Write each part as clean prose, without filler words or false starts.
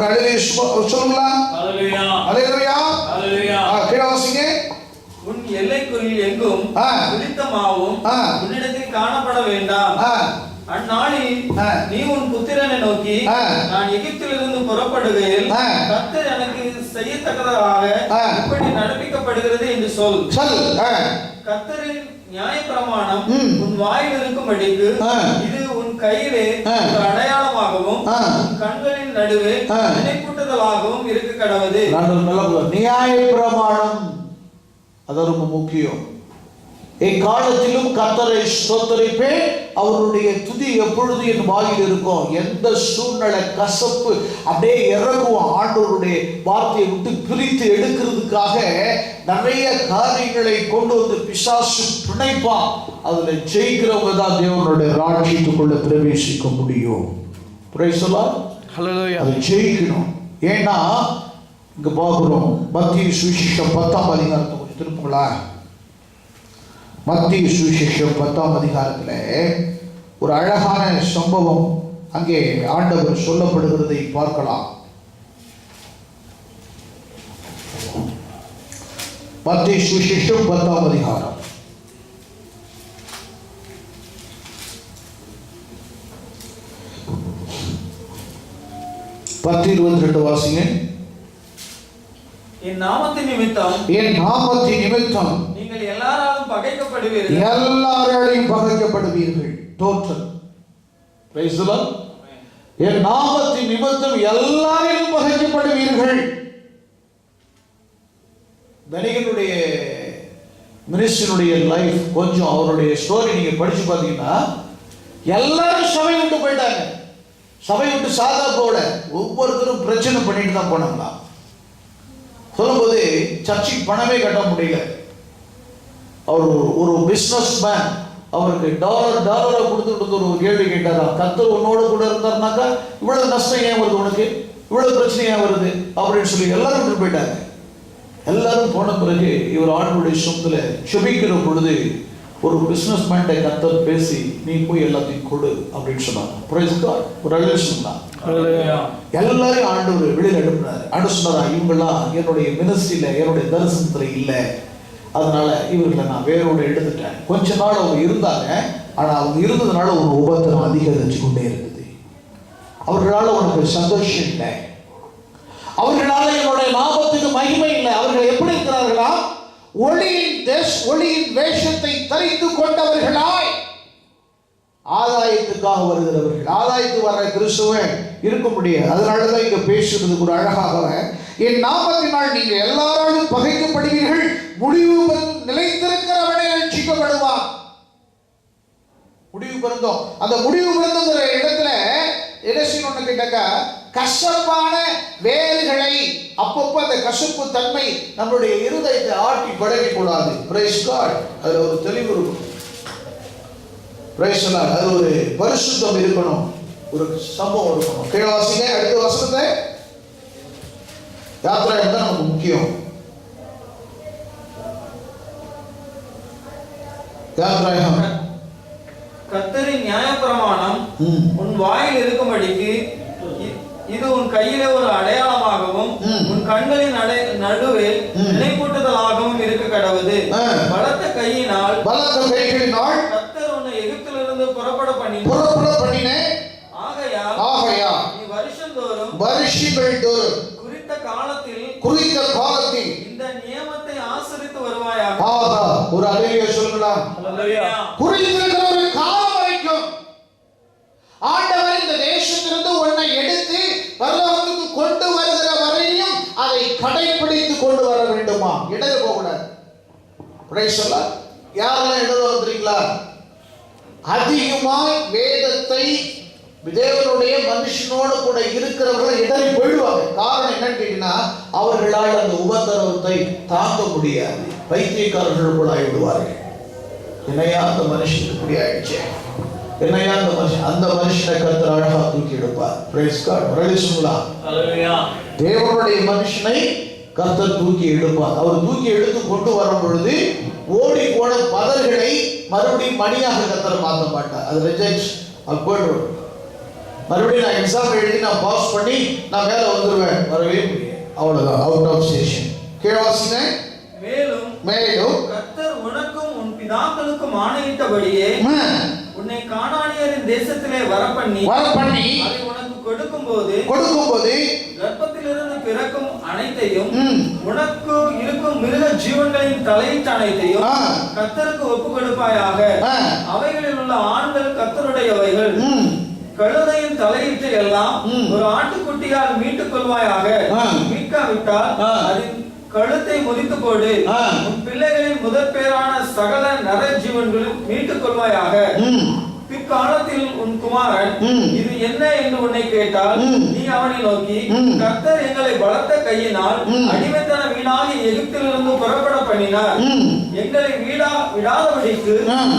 ஒரு அல்லேலூயா சொல்லுங்களா? அல்லேலூயா அல்லேலூயா அல்லேலூயா. கீழ வாசிங்க. உன் எல்லைக்குள் எங்கும் புளித்த மாவும் உன்னிடத்தில் காணப்பட வேண்டாம். அந்நாளில் நீ உன் புத்திரனை நோக்கி, நான் எகிப்திலிருந்து புறப்படுகையில் கர்த்தர் எனக்கு செய்யத்தக்கதாக இப்படி நடப்பிக்கப்படுகிறது என்று சொல். கர்த்தரின் நியாயப்பிரமாணம் உன் வாயில் இருக்கும்படிக்கு இது உன் கையிலே ஒரு அடையாளமாகவும் உன் கண்களின் நடுவே நினைப்பூட்டுதலாகவும் இருக்க கடவுது. நியாயப்பிரமாணம் அது ரொம்ப முக்கியம். எக்காலத்திலும் கர்த்தரை ஸ்தோத்தரிப்பேன், அவருடைய துதி எப்பொழுது என் வாயில் இருக்கும். எந்த சூழ்நிலை கசப்பு அப்படியே இறங்குவோம். ஆண்டவருடைய வார்த்தையை விட்டு பிரித்து எடுக்கிறதுக்காக நிறைய காரியங்களை கொண்டு வந்து பிசாசு பிணைப்பான். அதுல ஜெயிக்கிறவங்க தான் தேவனுடைய ராஜ்யத்துக்குள்ள பிரவேசிக்க முடியும். Praise the Lord. ஹல்லேலூயா. அது ஜெயிக்கணும். ஏன்னா இங்க பார்க்கிறோம் மத்தேயு சுவிசேஷம் 10ஆம் அதிகாரத்தை கொஞ்சம் திருப்புங்களா. மத்தேயு சுவிசேஷம் 10ஆம் அதிகாரத்தில் ஒரு அழகான சம்பவம் அங்கே ஆண்டவர் சொல்லப்படுகிறதை பார்க்கலாம். மத்தேயு சுவிசேஷம் 10ஆம் அதிகாரம் 10:22 வாசிங்க. என் நாமத்தின் நிமித்தம் நீங்கள் எல்லாராலும் பகைக்கப்படுவீர்கள். எல்லாராலும் பகைக்கப்படுவீர்கள். டோட்டல். Praise the Lord. என் நாமத்தின் நிமித்தம் எல்லாராலும் பகைக்கப்படுவீர்கள். தனிகனுடைய மினிஸ்டருடைய லைஃப் கொஞ்சம் அவருடைய ஸ்டோரி நீங்க படிச்சு பார்த்தீங்கன்னா எல்லாரும் சபை விட்டு போயிட்டாங்க. சபை விட்டு சாதா போல ஒவ்வொருத்தரும் பிரச்சனை பண்ணிட்டு தான் போனாங்களா. சொல்லும்போது சர்ச்சுக்கு பணமே கட்ட முடியல. அவர் ஒரு பிசினஸ் மேன், அவருக்கு டாலரை கொடுத்துட்டு ஒரு கேள்வி கேட்டாரா, கர்த்தர் உன்னோட கூட இருந்தாருனாக்கா இவ்வளவு நஷ்டம் ஏன் வருது, உனக்கு இவ்வளவு பிரச்சனை ஏன் வருது அப்படின்னு சொல்லி எல்லாரும் விட்டு போயிட்டாங்க. எல்லாரும் போன பிறகு இவர் ஆண்டுடைய சொத்துல செபிக்கிற பொழுது ஒரு பிசினஸ் மேன்டை கர்த்தர் பேசி நீ போய் எல்லாத்தையும் கொடு அப்படின்னு சொன்னாங்க. Price God. ஒரு ரிலேஷன் தான். எல்லாரையும் ஆண்டவர் வெளியில் அனுப்பினார். அனுப்பினாரா இவங்கெல்லாம் என்னுடைய மினிஸ்ட்ரியில என்னுடைய தரிசனத்துல இல்லை, அதனால இவர்களை நான் வேரோட எடுத்துட்டேன். கொஞ்ச நாள் அவங்க இருந்தாங்க, ஆனா அவங்க இருந்ததுனால ஒரு உபத்திரம் அதிகரிச்சு கொண்டே இருக்குது. அவர்களால உனக்கு சந்தோஷம் இல்லை, அவர்களால என்னுடைய லாபத்துக்கு மகிமை இல்லை. அவர்கள் எப்படி இருக்கிறார்களா? ஒளியின் வேஷத்தை தரித்து கொண்டவர்களாய் ஆதாயத்துக்காக வருகிறவர்கள். ஆதாயத்துக்கு வர்ற கிறிஸ்துவன் இருக்க முடியாது. அதனாலதான் இங்க பேசுறது ஒரு அழகாக, என் நாமத்தினால் நீங்க எல்லாராலும் பகைக்கப்படுவீர்கள், முடிவு நிலைத்திருக்கிறவனே ரட்சிக்கப்படுவான். முடிவு பிறந்தோம். அந்த முடிவு பிறந்தங்கிற இடத்துல என்ன செய்யணும்னு கேட்டாக்கா, கசப்பான வேர்களை அப்பப்போ அந்த கசப்பு தன்மை நம்மளுடைய இருதயத்தை ஆட்டி பழகி கூடாது. Praise God. அதுல ஒரு தெளிவு இருக்கும். Praise Lord. அது ஒரு பரிசுத்தம் இருக்கணும், ஒரு சம்பவம் இருக்கணும். கீழ வாசிங்க அடுத்த வசனத்தை. யாத்திரை தான் நமக்கு முக்கியம். யாத்திரை கர்த்தரின் நியாயப்பிரமாணம் உன் வாயில் இருக்கும்படிக்கு இது உன் கையிலே ஒரு அடையாளமாகவும் உன் கண்களின் நடுவே நினைப்பூட்டுதலாகவும் இருக்க கடவுது. பலத்த கையினால் கர்த்தர் உன்னை எகிப்திலிருந்து புறப்பட பண்ணின ஆகையால் நீ வருஷந்தோறும் குறித்த காலத்தில் இந்த நியமத்தை ஆசரித்து வருவாயாக. ஒரு அல்லேலூயா சொல்லுங்களா. குறித்திருக்கிற ஒரு காலம் வரைக்கும் ஆண்டவர் இந்த தேசத்திலிருந்து உன்னை எடுத்து பரலோகத்துக்கு கொண்டு வருகிற வரையும் அதை கடைபிடித்து கொண்டு வர வேண்டுமா? இடையில போக கூடாது. Price the Lord. யாரெல்லாம் இடையில வந்துறீங்களா? அதிகமாய் வேதத்தை தேவனுடைய மனுஷனோடு கூட இருக்கிறவர்கள் இடறி போயிடுவாங்க. காரணம் என்னன்னு கேட்டீங்கன்னா, அவர்களால் அந்த உபத்திரவத்தை தாங்க முடியாது. பைத்தியக்காரர்கள் கூட ஆயிடுவார்கள். என்னையா அந்த மனுஷனுக்கு இப்படி ஆயிடுச்சு, என்னையா அந்த மனுஷனை கர்த்தர் அழகா தூக்கி எடுப்பார். Praise God. ரலிசுங்களா. ஹல்லேலூயா. தேவனுடைய மனுஷனை கர்த்தர் தூக்கி எடுப்பார். அவர் தூக்கி எடுத்து கொண்டு வரும் பொழுது ஓடி போன பதர்களை மறுபடியும் மணியாக கர்த்தர் மாற்ற மாட்டார். அது ரிஜெக்ட். மறுபடியும் நான் எக்ஸாம் எழுதி நான் பாஸ் பண்ணி நான் மேலே வந்துடுவேன், வரவே முடியாது. அவ்வளோதான், அவுட் ஆஃப் ஸ்டேஷன். கீழவாசிங்க. மேலும் கர்த்தர் உனக்கும் உன் பிதாக்களுக்கும் ஆணையிட்டபடியே உன்னை கானானியரின் தேசத்திலே வரப்பண்ணி அதை உனக்கு கொடுக்கும்போது கர்ப்பத்திலிருந்து பிறக்கும் அனைத்தையும் உனக்கு இருக்கும் மிருக ஜீவன்களின் தலையீட்டு அனைத்தையும் கர்த்தருக்கு ஒப்பு கொடுப்பாயாக. அவைகளில் உள்ள ஆண்கள் கர்த்தருடையவைகள். கழுதையின் தலையீட்டு எல்லாம் ஒரு ஆட்டுக்குட்டியால் மீட்டுக் கொள்வாயாக. மீட்காவிட்டால் அதன் கழுத்தை முறித்து போடு. உன் பிள்ளைகளின் முதற் பேரான சகல நர ஜீவன்களும் மீட்டுக் கொள்வாயாக. பிற்காலத்தில் உன் குமாரன் இது என்ன என்று உன்னை கேட்டால் நீ அவனை நோக்கி, கர்த்தர் எங்களை பலத்த கையினால் அடிமைத்தன வீணாகி எகிப்திலிருந்து புறப்பட பண்ணினார். எங்களை விடாதபடிக்கு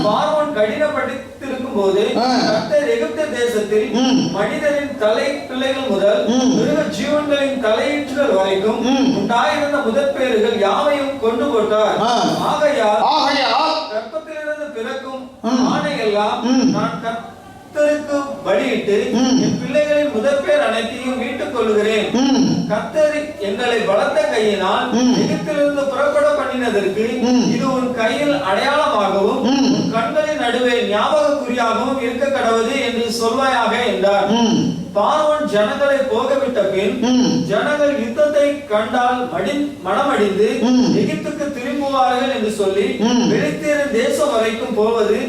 பார்வோன் கடினப்படுத்திருக்கும் போது கர்த்தர் எகிப்து தேசத்தில் மனிதரின் தலை பிள்ளைகள் முதல் மிருக ஜீவன்களின் தலையீற்றுகள் வரைக்கும் உண்டாயிருந்த முதற்பேறுகள் யாவையும் கொண்டு போட்டார். ஆகையால் கர்ப்பத்திலிருந்து பிறக்கும் ஆணையெல்லாம் நான் கர்த்தருக்கு பலியிட்டு என் பிள்ளைகளின் முதற்பேர் அனைத்தையும் மீட்டுக் கொள்கிறேன். கர்த்தர் எங்களை பலத்த கையினால் எகிப்திலிருந்து புறப்பட பண்ணினதற்கு இது உன் கையில் அடையாளமாகவும் உன் கண்களின் நடுவே ஞாபக குறியாகவும் இருக்க கடவுது என்று சொல்வாயாக என்றார். பார்வோன் ஜனங்களை போகவிட்ட பின் ஜனங்கள் யுத்தத்தை கண்டால் மனமடிந்து எகிப்துக்கு திரும்புவார்கள் என்று சொல்லி பெலிஸ்தரின் தேசம் வரைக்கும் போவது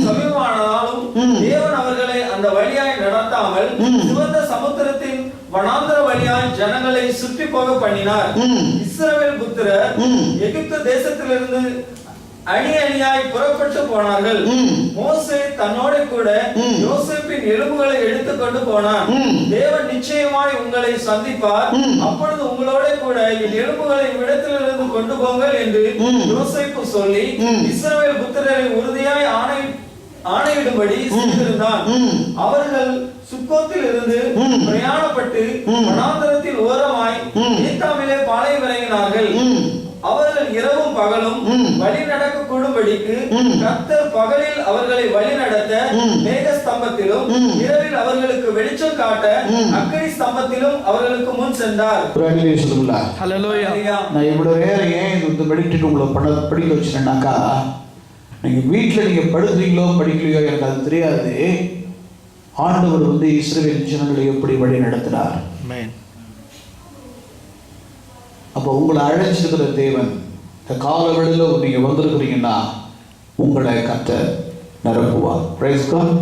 சமீபமானாலும் தேவன் அவர்களை அந்த வழியாய் நடத்தாமல் சிவந்த சமுத்திரத்தின் வனாந்தர வழியாய் ஜனங்களை சுற்றி போக பண்ணினார். இஸ்ரவேல் புத்திரர் எகிப்து தேசத்திலிருந்து அணி அணியாய் புறப்பட்டு போனார்கள். மோசே தன்னோட கூட யோசேப்பின் எலும்புகளை எடுத்துக்கொண்டு போனார். தேவன் நிச்சயமாய் உங்களை சந்திப்பார், அப்பொழுது உங்களோட கூட என் எலும்புகளை இவ்விடத்திலிருந்து கொண்டு போங்கள் என்று யோசேப்பு சொல்லி இஸ்ரவேல் புத்திரரை உறுதியாய் ஆணையிடும்படி செய்திருந்தான். அவர்கள் சுக்கோத்தில் இருந்து பிரயாணப்பட்டு வனாந்தரத்தில் ஓரமாய் ஈத்தாமிலே பாளையம் இறங்கினார்கள். அவர்கள் இரவும் பகலும் வழி நடக்க கூடும்படிக்கு கர்த்தர் பகலில் அவர்களை வழி நடத்த மேக ஸ்தம்பத்திலும் இரவில் அவர்களுக்கு வெளிச்சம் காட்ட அக்கினி ஸ்தம்பத்திலும் அவர்களுக்கு முன் சென்றார். நான் இவ்வளவு நேரம் ஏன் இந்த மெடிடேட் உங்களை படிக்க வச்சுட்டேன்னாக்கா, நீங்க வீட்டில் நீங்க படுக்கிறீங்களோ படிக்கலையோ எனக்கு அது தெரியாது. ஆண்டவர் இஸ்ரவேல் ஜனங்களை எப்படி வழி நடத்தினார். அப்போ உங்களை அழைச்சிருக்கிற தேவன் இந்த காலவெளியில் நீங்க வந்திருக்கிறீங்கன்னா உங்களை கர்த்தர் நிரப்புவார். Price God.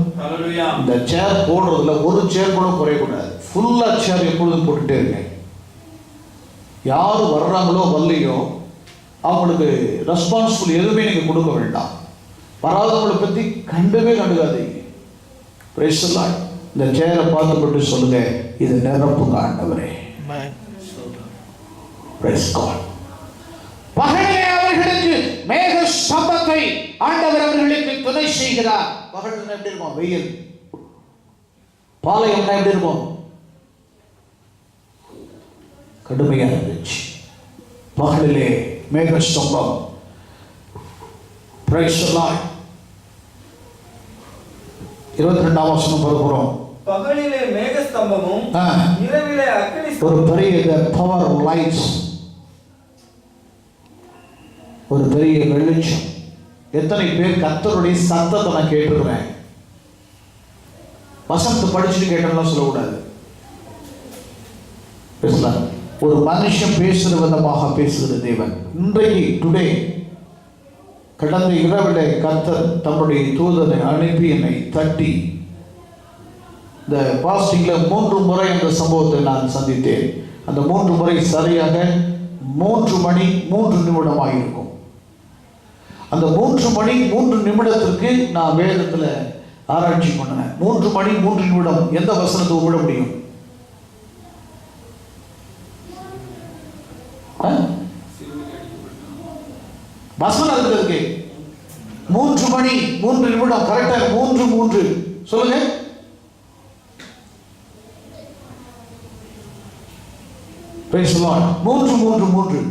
இந்த சேர் போடுறதுல ஒரு சேர் கூட குறையக்கூடாது. ஃபுல்லா சேர் எப்பொழுதும் போட்டுட்டே இருங்க. யார் வர்றாங்களோ வரலையோ அவங்களுக்கு ரெஸ்பான்சிபிள் எதுவுமே நீங்க கொடுக்க வேண்டாம். வராதவங்களை பத்தி கண்டுக்காதீங்க. பிரைஸ் எல்லாம் இந்த சேரை பார்த்துப்பட்டு சொல்லுங்க, இது நிரப்புங்க ஆண்டவரே. பகலிலே அவர்களுக்கு மேக ஸ்தம்பத்தை ஆண்டவர் அவர்களுக்கு துணை செய்கிறார். பகல் எப்படி இருக்கும்? வெயில். பாளையம் எப்படி இருக்கும்? கடுமையா இருந்துச்சு. பகலிலே மேக ஸ்தம்பம். Price the Lord. 22ஆம் வசனம் பார்க்கிறோம். பகலிலே மேக ஸ்தம்பமும் இரவிலே அக்கினி ஒரு பெரிய பவர் லைட்ஸ், ஒரு பெரிய வெளிச்சம். எத்தனை பேர் கர்த்தருடைய சத்தத்தை நான் கேட்டிருக்கிறேன். வசனத்தை படிச்சுட்டு கேட்டோம்லாம் சொல்லக்கூடாது. பேசலாம். ஒரு மனுஷன் பேசுகிற விதமாக பேசுகிற தேவன். இன்றைக்கு டுடே கடந்த இரவிலே கர்த்தர் தம்முடைய தூதனை அனுப்பி என்னை தட்டி இந்த பாஸ்டிங்ல 3 முறை அந்த சம்பவத்தை நான் சந்தித்தேன். அந்த 3 முறை சரியாக 3 மணி 3 நிமிடமாக இருக்கும். அந்த 3 மணி 3 நிமிடத்திற்கு நான் வேதத்தில் ஆராய்ச்சி பண்ணினேன். 3 மணி 3 நிமிடம் எந்த வசனத்தை விட முடியும்? வசனம் இருக்கு. 3 மணி 3 நிமிடம் கரெக்டா 3 சொல்லுங்க. Praise the Lord. 3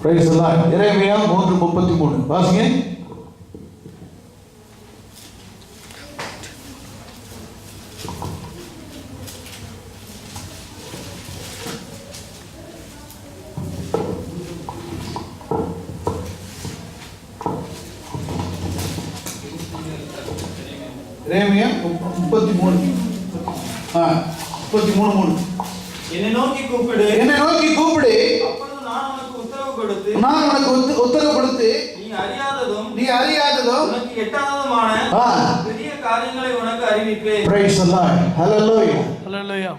Praise the Lord. எரேமியா 3:33 வாசிங்க. எரேமியா 33 33:3. என்னை நோக்கி கூப்பிடு, என்னை நோக்கி கூப்பிடு, அப்பொழுது நான் உனக்கு உத்தரவு கொடுத்து, நான் உனக்கு உத்தரவு கொடுத்து, நீ அறியாததும் உனக்கு எட்டாததுமான பெரிய காரியங்களை உனக்கு அறிவிப்பேன். Praise the Lord. Hallelujah. Hallelujah.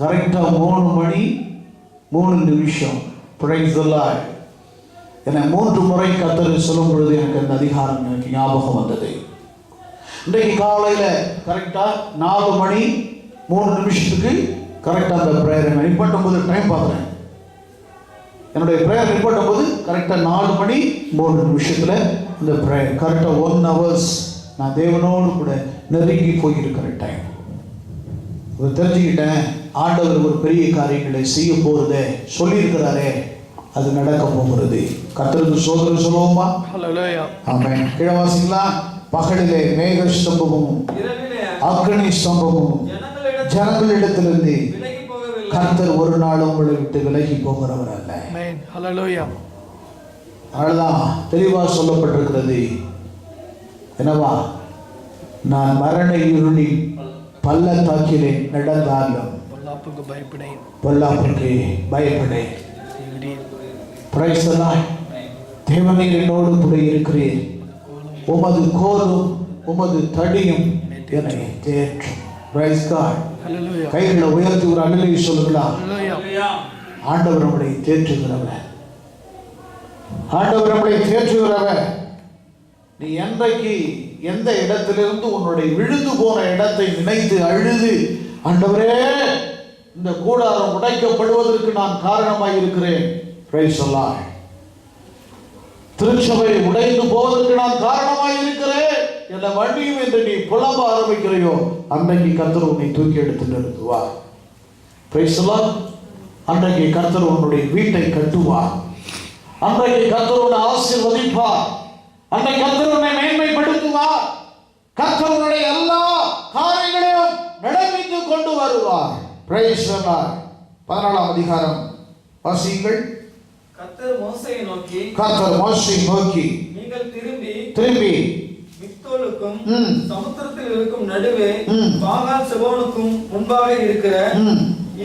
கரெக்டா 3 மணி 3 நிமிஷம். Praise the Lord. என 3 முறை கர்த்தர் சொல்லும் பொழுது எனக்கு அந்த அதிகாரம் எனக்கு ஞாபகம் வந்தது. இன்றைக்கு காலையில கரெக்டா 4 மணி 3 நிமிஷத்துக்கு கரெக்டா அந்த பிரேயர் ரிப்போர்ட் பண்ணும்போது டைம் பார்க்குறேன். என்னுடைய பிரேயர் ரிப்போர்ட் பண்ணும்போது கரெக்டா 4 மணி 3 நிமிஷத்துல இந்த பிரேயர் கரெக்டா 1 hours நான் தேவனோடு கூட நெருங்கி போயிருக்கிற டைம். தெரிஞ்சுக்கிட்டேன், ஆண்டவர் ஒரு பெரிய காரியங்களை செய்ய போறதே சொல்லியிருக்கிறாரே, அது நடக்க போகிறது. கர்த்தருக்கு சோதனை சொல்லுவோமா? Hallelujah. ஆமென். கீழே வாசிங்களா? பகலிலே மேக ஸ்தம்பமும் அக்னி ஸ்தம்பமும் ஜனங்களிடத்திலிருந்து கர்த்தர் ஒரு நாளும் உங்களை விட்டு விலகி போகிறவர் அல்ல. Amen. Hallelujah. அதனால்தான் தெளிவா சொல்லப்பட்டிருக்கிறது, என்னவா, நான் மரண இருளில் பள்ளத்தாக்கிலே நடந்தாலும் பொல்லாப்புக்கு பயப்படேன். Praise the Lord. தேவனீர் என்னோடு கூட இருக்கிறீர், உமது கோலும் உமது தடியும் என்னை தேற்றும். Praise God. Hallelujah. கைகளை உயர்த்தி ஒரு அல்லேலூயா சொல்லுங்களா? Hallelujah. ஆண்டவர் நம்மளை தேற்றுகிறவர், ஆண்டவர் நம்மளை தேற்றுகிறவர். நீ என்றைக்கு எந்த இடத்திலிருந்து உன்னுடைய விழுந்து போன இடத்தை நினைத்து அழுது, ஆண்டவரே இந்த கூடாரம் உடைக்கப்படுவதற்கு நான் காரணமாய் இருக்கிறேன், பிரைஸ் தி லார்ட், திருச்சபை உடைந்து போவதற்கு நான் காரணமாய் இருக்கிறேன் என்ற வண்டியும் என்று நீ புலம்ப ஆரம்பிக்கிறையோ, அன்றைக்கு கர்த்தர் உன்னை தூக்கி எடுத்து நிறுத்துவார். Price the Lord. அன்றைக்கு கர்த்தர் உன்னுடைய வீட்டை கட்டுவார், அன்றைக்கு கர்த்தர் உன்னை ஆசீர்வதிப்பார், அன்றைக்கு கர்த்தர் உன்னை மேன்மைப்படுத்துவார், கர்த்தர் உன்னுடைய எல்லா காரியங்களையும் நடப்பித்து கொண்டு வருவார். Price the Lord. 14ஆம் அதிகாரம் வாசியுங்கள். கர்த்தர் மோசேயை நோக்கி நீங்கள் திரும்பி மிக்தோலுக்கும் சமுத்திரத்தில் இருக்கும் நடுவே பாகால் செபோனுக்கும் முன்பாக இருக்கிற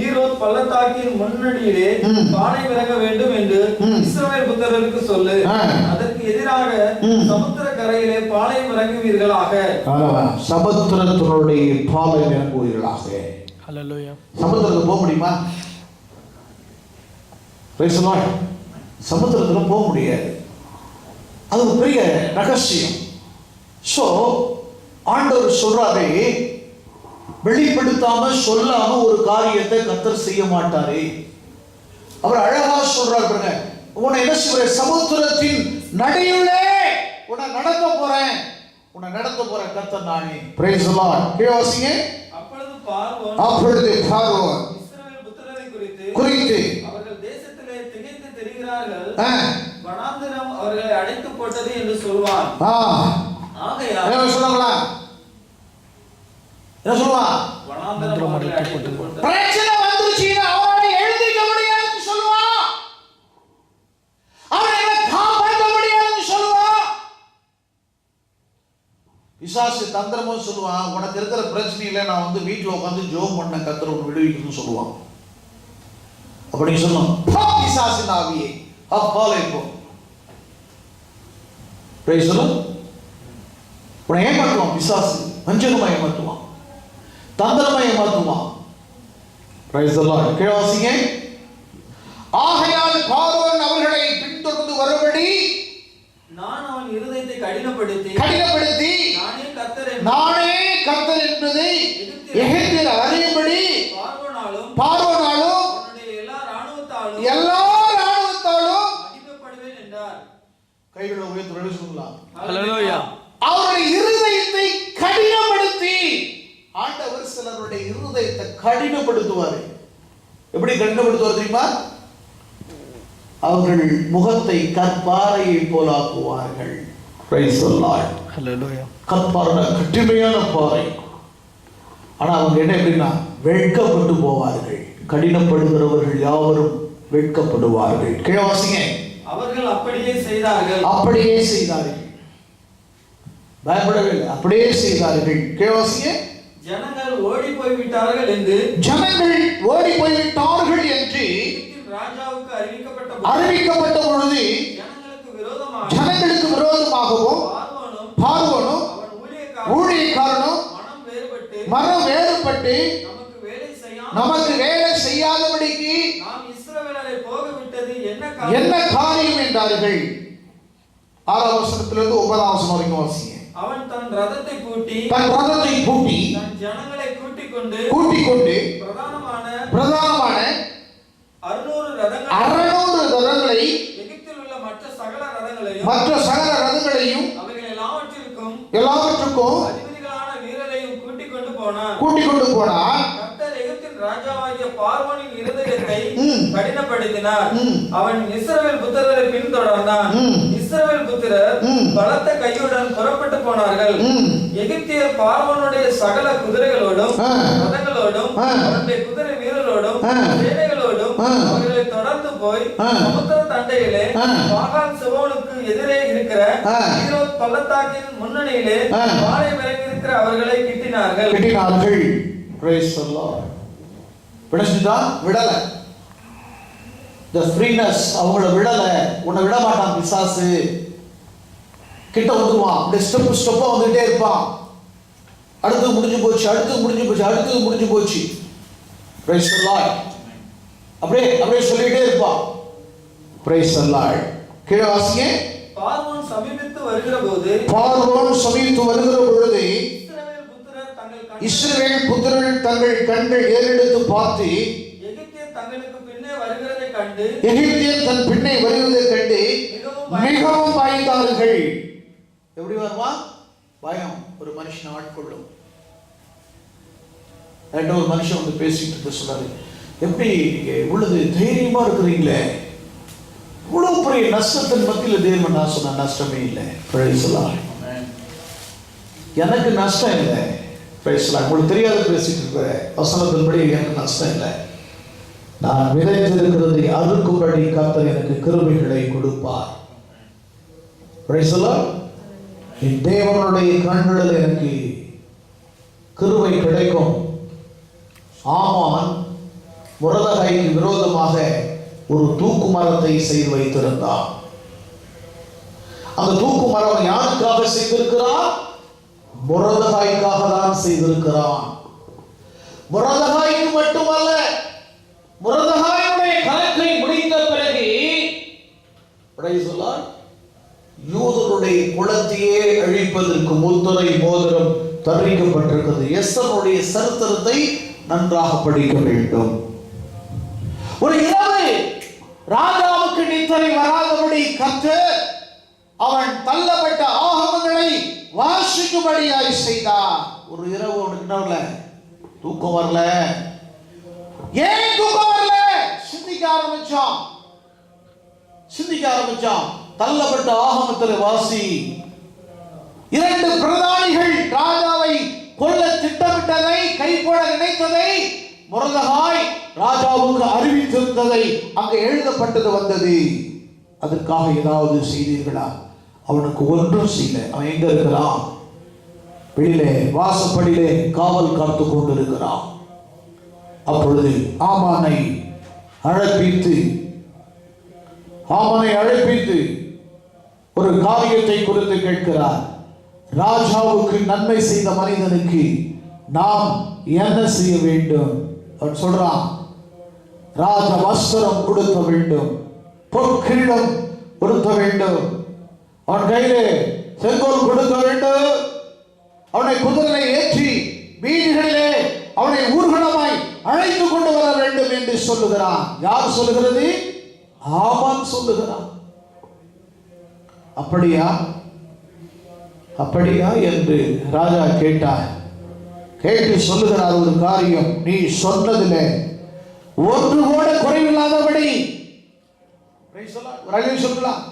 ஈரோத் பள்ளத்தாக்கின் முன்னணியிலே பானை விறங்க வேண்டும் என்று இஸ்ரவேல் புத்திரருக்கு சொல்லு. அதற்கு எதிராக சமுத்திர கரையிலே பாலை விறங்குவீர்களாக. சமுத்திரத்தினுடைய பாலை விறங்குவீர்களாக. Hallelujah. சமுத்திரத்துக்கு போக முடியுமா? Praise the Lord. சமுத்திரத்தில் போக முடியாது, அது ஒரு பெரிய ரகசியம். ஸோ ஆண்டவர் சொல்றாரே, வெளிப்படுத்தாம சொல்லாம ஒரு காரியத்தை கர்த்தர் செய்ய மாட்டாரே. அவர் அழகா சொல்றாரு, உன்னை என்ன செய்ற, சமுத்திரத்தின் நடுவிலே உன்னை நடத்த போறேன் கர்த்தர் நானே. Praise the Lord. கேவாசிங்க. அப்பொழுது பார்வோன் இஸ்ரவேல் புத்திரரை குறித்து அவர்கள் தேசத்திலே திகைத்து திரிகிறார்கள், வனாந்தரம் அவர்களை அடைத்து போட்டது என்று சொல்வான். ஆகையால் என்ன சொல்லுவாங்களா? என்ன சொல்லுவான்? வனாந்தரம் அவர்களை அடைத்து போட்டது. பிரச்சனை வந்துருச்சுன்னா அவரை எழுதிக்க முடியாதுன்னு சொல்லுவான், அவரை காப்பாற்ற முடியாதுன்னு சொல்லுவான். பிசாசு தந்திரமும் சொல்லுவான், உனக்கு இருக்கிற பிரச்சனையில நான் வந்து வீட்டில் உட்காந்து ஜோம் பண்ண கர்த்தர் உன்னை விடுவிக்கணும்னு சொல்லுவான். அப்படி சொல்லுவான், பிசாசின் ஆவியே அப்பாலே போ. Price the Lord. உன்னை ஏமாற்றுவான் பிசாசு, வஞ்சகமா ஏமாற்றுவான், தந்திரமா ஏமாற்றுவான். Price the Lord. கேவாசிங்க. ஆகையால் பார்வோன் அவர்களை பின்தொடர்ந்து வரும்படி நான் அவன் இருதயத்தை கடினப்படுத்தி நானே கர்த்தர் என்பதை எகிப்தியர் அறியும்படி பார்வோனாலும் எல்லா ராணுவத்தாலும் மகிமைப்படுவேன் என்றார். கைகளை உயர்த்தி சொல்லலாம். Hallelujah. அவருடைய இருதயத்தை கடினப்படுத்தி, ஆண்டவர் சிலருடைய இருதயத்தை கடினப்படுத்துவார். எப்படி கடினப்படுத்துவார் தெரியுமா? அவர்கள் முகத்தை கற்பாறையை போலாக்குவார்கள். Praise the Lord. Hallelujah. கற்பாறை கடுமையான பாறை. ஆனா அவங்க என்ன எப்படின்னா வெட்கப்பட்டு போவார்கள். கடினப்படுகிறவர்கள் யாவரும் வெட்கப்படுவார்கள். கேவாசிங்க. அவர்கள் அப்படியே செய்தார்கள். பயப்படவே இல்லை, அப்படியே செய்தார்கள். கேவாசிய ஜனங்கள் ஓடி போய் விட்டார்கள் என்று ராஜாவுக்கு அறிவிக்கப்பட்ட பொழுது ஜனங்களுக்கு விரோதமாகவும் பார்வோனும் ஊழியக்காரனும் மனம் வேறுபட்டு நமக்கு வேலை செய்யாதபடிக்கு நாம் இஸ்ரவேலரை போக விட்டது என்ன காரியம் என்றார்கள். 6ஆம் வசனத்திலிருந்து 9ஆம் வசனம் வரைக்கும் வாசிங்க. அவன் தன் ரதத்தை பூட்டி தன் ஜனங்களை கூட்டிக் கொண்டு பிரதானமான 600 ரதங்களை எகிப்தில் உள்ள மற்ற சகல ரதங்களையும் அவைகள் எல்லாவற்றுக்கும் அதிபதிகளான வீரரையும் கூட்டிக் கொண்டு போனார். கர்த்தர் எகிப்தின் ராஜாவாகிய பார்வோனின் இருதயத்தை கடினப்படுத்தினார். அவன் இஸ்ரவேல் புத்திரரை பின்தொடர்ந்தான். இஸ்ரவேல் புத்திரர் பலத்த கையுடன் புறப்பட்டு போனார்கள். எகிப்தியர் பார்வோனுடைய சகல குதிரைகளோடும் ரதங்களோடும் அவருடைய குதிரை வீரரோடும் சேனைகளோடும் அவர்களை தொடர்ந்து போய் சமுத்திர தண்டையிலே பாகால் செவோனுக்கு எதிரே இருக்கிற ஈரோத் பள்ளத்தாக்கின் முன்னணியிலே வாளை விலகி இருக்கிற அவர்களை கிட்டினார்கள். Praise the Lord. விடல. The freeness அவங்கள விடல. உன்னை விட மாட்டான் பிசாசு. கிட்ட வந்துருவான். அப்படியே ஸ்டெப்பா வந்துட்டே இருப்பான். அடுத்து முடிஞ்சு போச்சு. Praise the Lord. அப்படியே சொல்லிட்டே இருப்பான். Praise the Lord. கீழே வாசிங்க. பார்வோன் சமீபித்து வருகிற பொழுது இஸ்ரவேல் புத்திரர் தங்கள் கண்கள் ஏறெடுத்து பார்த்து எகிப்தியர் தங்களுக்கு பின்னே வருகிறதை கண்டு மிகவும் பயந்தார்கள். எப்படி வருமா? பயம் ஒரு மனுஷனை ஆட்கொள்ளும். ஒரு மனுஷன் வந்து பேசிட்டு இருக்க சொன்னாரு, எப்படி நீங்க இவ்வளவு தைரியமா இருக்கிறீங்களே, இவ்வளவு பெரிய நஷ்டத்தின் மத்தியில் தேவன். நான் சொன்ன நஷ்டமே இல்லை. எனக்கு நஷ்டம் இல்லை. உங்களுக்கு தெரியாத பேசிட்டு இருக்கிற வசனத்தின்படி எனக்கு நஷ்டம் இல்லை. நான் விதைத்திருக்கிறதை அறுக்கும்படி கர்த்தர் எனக்கு கிருபைகளை கொடுப்பார். என் தேவனுடைய கண்களில் எனக்கு கிருபை கிடைக்கும். ஆமான் முரதகாய்க்கு விரோதமாக ஒரு தூக்கு மரத்தை செய்து வைத்திருந்தான். அந்த தூக்கு மரம் யாருக்காக செய்திருக்கிறார்? முரதகாய்க்காக தான் செய்திருக்கிறான். முரதகாய்க்கு மட்டுமல்ல, முரதகாயுடைய கணக்கை முடிந்த பிறகு யூதருடைய குலத்தையே அழிப்பதற்கு முத்திரை மோதிரம் தரிக்கப்பட்டிருக்கிறது. எஸ்தருடைய சரித்திரத்தை நன்றாக படிக்க வேண்டும். ஒரு இரவு ராஜாவுக்கு நித்திரை வராதபடி கர்த்தர் அவன் தள்ளப்பட்ட ஆகமங்களை வாசிக்கும்படியாய் செய்தார். ஒரு இரவு அவனுக்கு என்ன வரல? தூக்கம் வரல. ஏன் தூக்கம் வரல? சிந்திக்க ஆரம்பிச்சான். தள்ளப்பட்ட ஆகமத்தில் வாசி. 2 பிரதானிகள் ராஜாவை கொல்ல திட்டமிட்டதை, கைப்பட நினைத்ததை முரதகாய் ராஜாவுக்கு அறிவித்திருந்ததை அங்கே எழுதப்பட்டது வந்தது. அதற்காக ஏதாவது செய்தீர்களா? அவனுக்கு ஒன்றும் செய்யல. அவன் எங்க இருக்கிறான்? வெளியிலே வாசப்படியிலே காவல் காத்து கொண்டிருக்கிறான். அப்பொழுது ஆமானை அழைப்பித்து ஒரு காரியத்தை குறித்து கேட்கிறார். ராஜாவுக்கு நன்மை செய்த மனிதனுக்கு நாம் என்ன செய்ய வேண்டும்? அவன் சொல்றான், ராஜ வஸ்திரம் கொடுக்க வேண்டும், பொற்கிரீடம் கொடுக்க வேண்டும், அவன் கையிலே செங்கோல் கொடுக்க வேண்டும், அவனை குதிரையை ஏற்றி வீதிகளிலே அவனை ஊர்வலமாய் அழைத்து கொண்டு வர வேண்டும் என்று சொல்லுகிறான். யார் சொல்லுகிறது? ஆமான் சொல்லுகிறான். அப்படியா என்று ராஜா கேட்டார். கேட்டு சொல்லுகிறார், ஒரு காரியம், நீ சொன்னதிலே ஒன்று கூட குறைவில்லாதபடி சொல்லலாம்.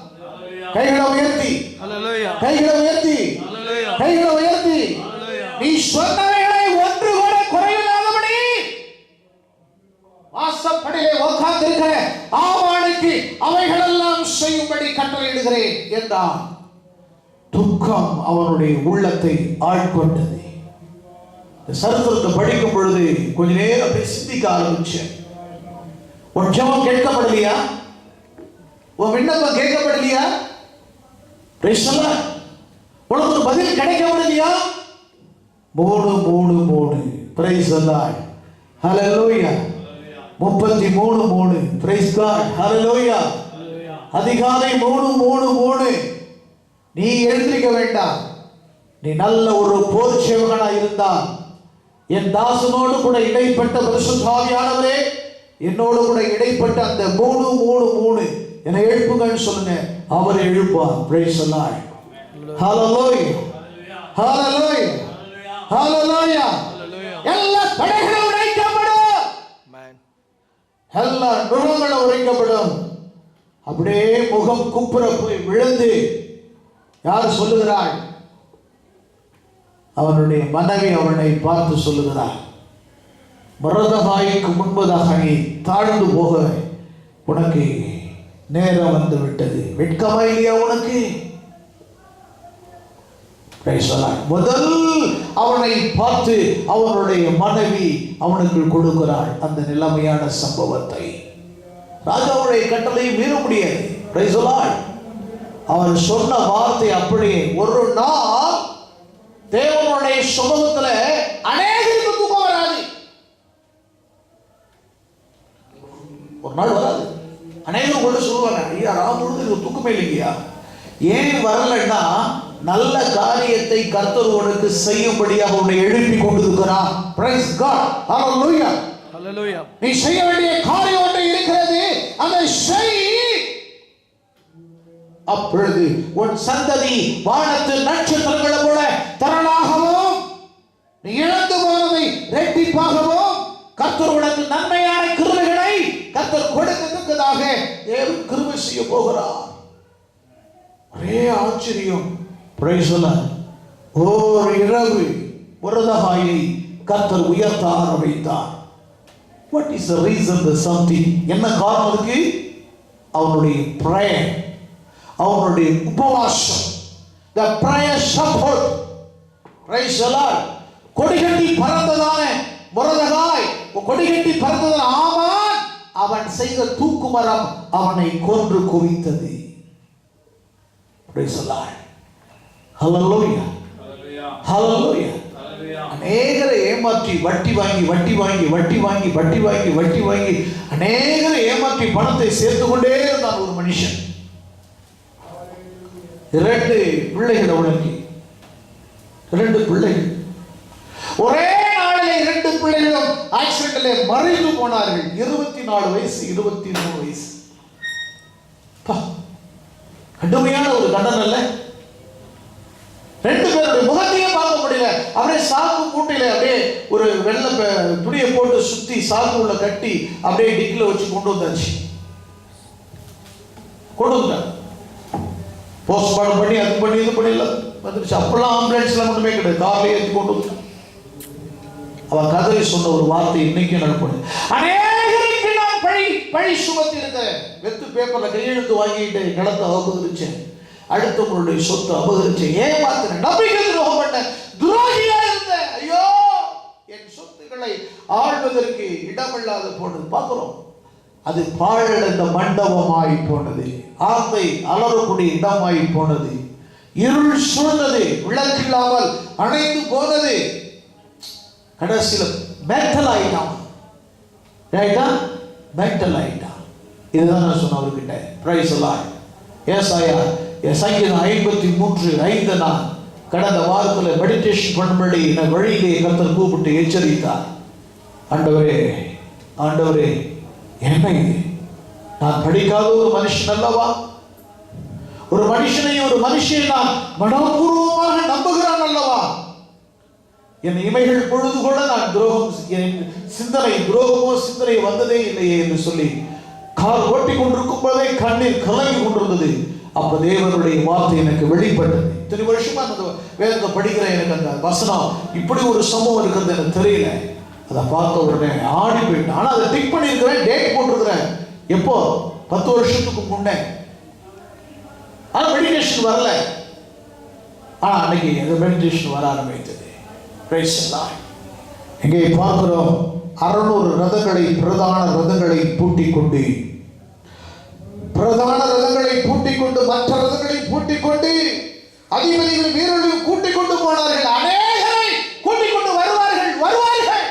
கைகளை உயர்த்தி நீ சொன்னவைகளை ஒன்று கூட குறைவில்லாதபடி வாசப்படியிலே உட்கார்ந்திருக்கிற ஆமானுக்கு அவைகளெல்லாம் செய்யும்படி கட்டளையிடுகிறேன் என்றான். துக்கம் அவனுடைய உள்ளத்தை ஆட்கொண்டது. சரித்திரத்தை படிக்கும் பொழுது கொஞ்ச நேரம் அப்படியே சிந்திக்க ஆரம்பிச்சேன். உன் ஜெபம் கேட்கப்படலையா? உன் விண்ணப்பம் கேட்கப்படலையா? உனக்கு ஒரு பதில் கிடைக்கவில்லையா? 3 praise the Lord. Hallelujah. 33 praise God. Hallelujah. அதிகாலை 3 நீ எழுந்திருக்க வேண்டாம். நீ நல்ல ஒரு போர் சேவகனா இருந்தால் என் தாசனோடு கூட இடைப்பட்ட பரிசுத்த ஆவியானவரே, என்னோடு கூட இடைப்பட்ட அந்த 3 என்னை எழுப்புங்கன்னு சொல்லுங்க. அவர் எழுப்பார். Praise the Lord. Hallelujah. Hallelujah. Hallelujah. எல்லா தடைகளும் உடைக்கப்படும். எல்லா நுகங்களும் உடைக்கப்படும். அப்படியே முகம் குப்புற போய் விழுந்து யார் சொல்லுகிறாள்? அவனுடைய மனைவி அவனை பார்த்து சொல்லுகிறார், மொர்தெகாய்க்கு முன்பதாக நீ தாழ்ந்து போக உனக்கு நேரம் வந்து விட்டது. வெட்கமா இல்லையா உனக்கு? முதல் அவனை பார்த்து அவனுடைய மனைவி அவனுக்கு கொடுக்கிறாள் அந்த நிலைமையான சம்பவத்தை. ராஜாவுடைய கட்டளை மீற முடியாது. அவன் சொன்ன வார்த்தை அப்படியே. ஒரு நாள் தேவனுடைய சமூகத்துல அநேகருக்கு தூக்கம் வராது. ஒரு நாள் வராது. அநேகர் கூட சொல்லுவாங்க, ஐயா ராமுழுது தூக்கமே இல்லையா? ஏன் வரலன்னா, நல்ல காரியத்தை கர்த்தர் உனக்கு செய்யும்படியாக உன்னை எழுப்பி கொண்டிருக்கிறார். Praise God. ஹல்லேலூயா. ஹல்லேலூயா. நீ செய்ய வேண்டிய காரியம் ஒன்று இருக்கிறது, அதை செய். அப்பொழுது உன் சந்ததி வானத்து நட்சத்திரங்களை போல திரளாகவும், நீ இழந்து போனதை இரட்டிப்பாகவும், கர்த்தர் உனக்கு நன்மையான கிருபைகளை கர்த்தர் கொடுக்கத்தக்கதாக தேவன் கிருபை செய்ய போகிறார். ஒரே ஆச்சரியம். Price the Lord. ஓர் இரவு மொர்தெகாயை கர்த்தர் உயர்த்த ஆரம்பித்தார். What is the reason? The something. என்ன காரணம் அதுக்கு? அவனுடைய prayer, அவனுடைய உபவாசம். The prayer support. Praise the Lord. கொடிகட்டி பறந்ததான மொர்தெகாய், கொடிகட்டி பறந்ததான ஆமான், அவன் செய்த தூக்குமரம் அவனை கொன்று குவித்தது. Praise the Lord. Hallelujah. Hallelujah. அநேகரை ஏமாற்றி வட்டி வாங்கி அநேகரை ஏமாற்றி பணத்தை சேர்த்து கொண்டே இருந்தான் ஒரு மனுஷன். 2 பிள்ளைகள் அவனுக்கு. 2 பிள்ளைகள். ஒரே நாளிலே 2 பிள்ளைகளும் ஆக்சிடென்ட்ல மறைந்து போனார்கள். 24 வயசு, 23 வயசு. கடுமையான ஒரு தண்டனை இல்ல? 2 பேருடைய முகத்தையே பார்க்க முடியல. அப்படியே சாக்கு மூட்டையில அப்படியே ஒரு வெள்ளை துணியை போட்டு சுத்தி சாக்கு உள்ள கட்டி அப்படியே டிக்கில வச்சு கொண்டு வந்தாச்சு. கொண்டு வந்தாங்க. போஸ்ட்மார்ட்டம் பண்ணி அது பண்ணி இது பண்ணல வந்துருச்சு. அப்பெல்லாம் ஆம்புலன்ஸ்ல மட்டுமே கிடையாது, கார்லயே ஏற்றி கொண்டு வந்து. அவன் கதறி சொன்ன ஒரு வார்த்தை இன்னைக்கு நடப்பது. அநேகருக்கு நான் பழி சுமத்தி இருந்தேன். வெத்து பேப்பர்ல கையெழுத்து வாங்கிட்டு நிலத்தை அபகரிச்சேன், அடுத்தவங்களுடைய சொத்து அபகரிச்சேன், ஏமாத்தினேன், நம்பிக்கை துரோகம் பண்ணேன், துரோகியா இருந்தேன். ஐயோ, என் சொத்துக்களை ஆள்வதற்கு இடமில்லாத போனது. பார்க்கிறோம், அது பாழடைந்த மண்டபமாய் போனது, ஆந்தை அலறக்கூடிய இடமாய் போனது, இருள் சூழ்ந்தது, விளக்கில்லாமல் அணைந்து போனது. கடைசியில் மென்டல் ஆயிட்டான். மென்டல் ஆயிட்டான். இதுதான் நான் சொன்ன அவர்கிட்ட. Price the Lord. ஏசாயா சங்கீதம் 53:5 நான் கடந்த வாரத்தில் மெடிடேஷன் பண்ணும்படி என் வழியிலே கர்த்தர் கூப்பிட்டு எச்சரித்தார். ஆண்டவரே என்ன இது? நான் படிக்காத ஒரு மனுஷன் அல்லவா? ஒரு மனுஷனை நான் மனப்பூர்வமாக நம்புகிறான் அல்லவா? என் இமைகள் பொழுது கூட நான் துரோகமோ சிந்தனை வந்ததே இல்லையே என்று சொல்லி கால் ஓட்டி கொண்டிருக்கும் போதே கண்ணீர் கலங்கி கொண்டிருந்தது. அப்ப தேவனுடைய வார்த்தை எனக்கு வெளிப்பட்டது. இத்தனை வருஷமா அந்த வேதத்தை படிக்கிற எனக்கு அந்த வசனம் இப்படி ஒரு சம்பவம் இருக்கிறது எனக்கு தெரியல. அதை பார்த்த உடனே ஆடி போயிட்டேன். ஆனா அதை டிக் பண்ணியிருக்கிறேன், டேட் போட்டிருக்கிறேன். எப்போ? 10 வருஷத்துக்கு முன்னே. ஆனா மெடிடேஷன் வரல. ஆனா அன்னைக்கு அந்த மெடிடேஷன் வர ஆரம்பித்தது. Price the Lord. இங்கே பார்க்கிறோம் 600 ரதங்களை பிரதான ரதங்களை பூட்டிக் கொண்டு மற்ற ரதங்களை பூட்டிக் கொண்டு அதிபதிகள் வீரர்கள் கூட்டிக் கொண்டு போனார்கள். அநேகரை கூட்டிக் கொண்டு வருவார்கள் போவார்கள்.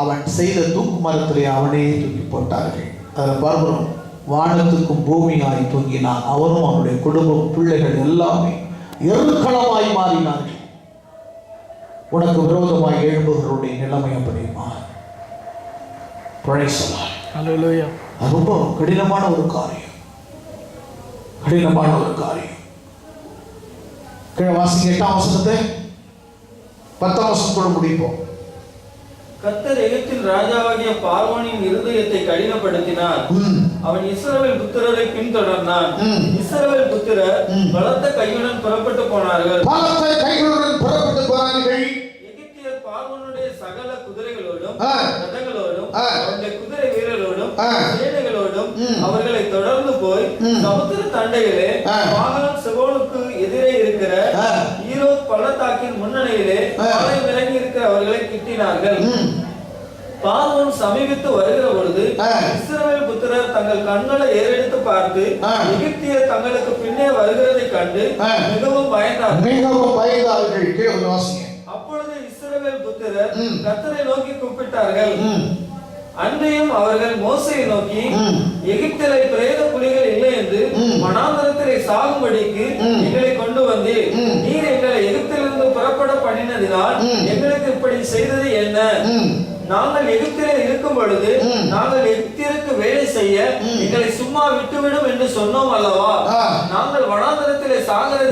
அவன் செய்த தூக்கு மரத்திலே அவனே தூக்கி போட்டார்கள். அதில் பார்க்கிறோம், வானத்துக்கும் பூமியாய் தூங்கினான். அவனும் அவனுடைய குடும்பம் பிள்ளைகள் எல்லாமே எருக்களமாய் மாறினார்கள். உனக்கு விரோதமாய் எழும்புகிறவருடைய நிலைமை அப்படியுமா? ஹல்லேலூயா. அது ரொம்ப கடினமான ஒரு காரியம். கீழே வாசிங்க 8ஆம் வசனத்தை 10ஆம் வசனத்தோடு முடிப்போம். கர்த்தர் எகிப்தின் ராஜாவாகிய பார்வோனின் இருதயத்தை கடினப்படுத்தினார். அவன் இஸ்ரவேல் புத்திரரை பின்தொடர்ந்தான். இஸ்ரவேல் புத்திரர் பலத்த கையுடன் புறப்பட்டு போனார்கள். எகிப்தியர் பார்வோனுடைய சகல குதிரைகளோடும் ரதங்களோடும் அவருடைய குதிரை வீரரோடும் சேனைகளோடும் அவர்களை தொடர்ந்து போய் சமுத்திர தண்டையிலே பாகால் செவோனுக்கு எதிரே இருக்கிற ஈரோத் பள்ளத்தாக்கின் முன்னணியிலே பாலை விலகி இருக்கிற அவர்களை கிட்டினார்கள். பார்வோன் சமீபித்து வருகிற பொழுது இஸ்ரவேல் புத்திரர் தங்கள் கண்களை ஏறெடுத்து பார்த்து எகிப்தியர் தங்களுக்கு பின்னே வருகிறதை கண்டு மிகவும் பயந்தார்கள். அப்பொழுது இஸ்ரவேல் புத்திரர் கர்த்தரை நோக்கி கூப்பிட்டார்கள். அன்றையும் அவர்கள் மோசேயை நோக்கி, எகிப்திலே பிரேத புலிகள் இல்லை என்று வனாந்தரத்திலே சாகும்படிக்கு எங்களை கொண்டு வந்தீர். நீர் எங்களை எகிப்திலிருந்து புறப்பட பண்ணினதினால் எங்களுக்கு இப்படி செய்தது என்ன? நாங்கள் எகிப்திலே இருக்கும் பொழுது நாங்கள் எகிப்தியருக்கு வேலை செய்ய எங்களை சும்மா விட்டுவிடும் என்று சொன்னோம் அல்லவா? நாங்கள் வனாந்தரத்திலே சாகிறதை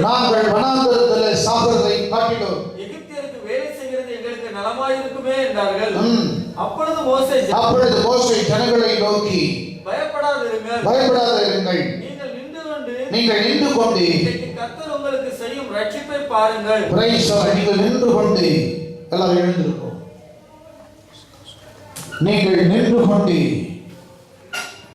காட்டினோம். எகிப்தியருக்கு வேலை செய்கிறது எங்களுக்கு நலமாயிருக்குமே என்றார்கள். அப்பொழுது மோசே ஜனங்களை நோக்கி, பயப்படாதிருங்கள், நீங்கள் நின்று கொண்டு கர்த்தர் உங்களுக்கு செய்யும் ரட்சிப்பை பாருங்கள். நீங்கள் நின்று கொண்டு எல்லாரும் எழுந்திருக்கும். நீங்கள் நின்று கொண்டு